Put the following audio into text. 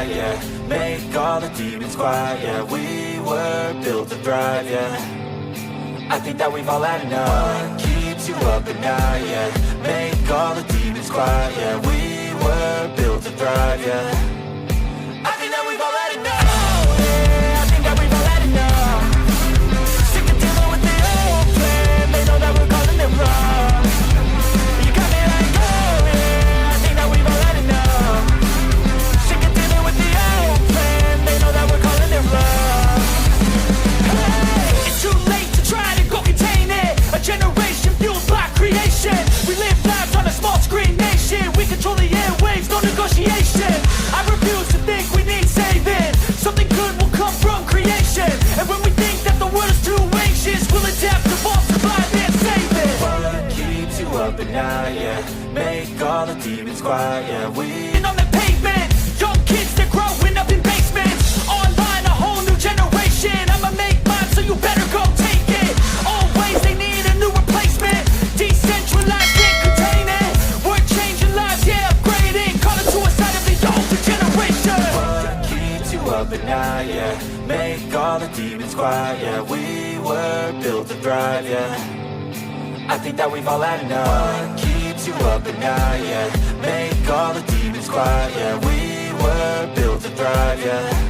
night, yeah. Make all the demons quiet, yeah. We were built to thrive, yeah. I think that we've all had enough. What keeps you up at night, yeah. Make all the demons quiet, yeah. We were built to thrive, yeah. I think that we've all had enough. Yeah, I think that we've all had enough. Sick of dealing with the old plan. They know that we're calling it wrong. You got me like, oh yeah, I think that we've all had enough. Sick of dealing with the old plan. They know that we're calling it wrong. Hey, it's too late to try to go contain it. A generation fueled by creation. We live lives on a small screen nation. We control the airwaves, no negotiation. I refuse to think we need saving. Something good will come from creation. And when we think that the world is too anxious, we'll adapt, evolve, survive, and save it. What keeps you up at night, yeah. Make all the demons quiet, yeah. We on the pavement. Young kids, they're growing up in basements. Online, a whole new generation. I'ma make mine, so you better go take it. Always, they need a new replacement. Decentralized, can't contain it. We're changing lives, yeah, upgrading. Call it suicide of the older generation. What keeps you up at night, yeah. Make all the demons quiet, yeah. We were built to thrive, yeah. I think that we've all had enough. What keeps you up at night, yeah. Make all the demons quiet, yeah. We were built to thrive, yeah.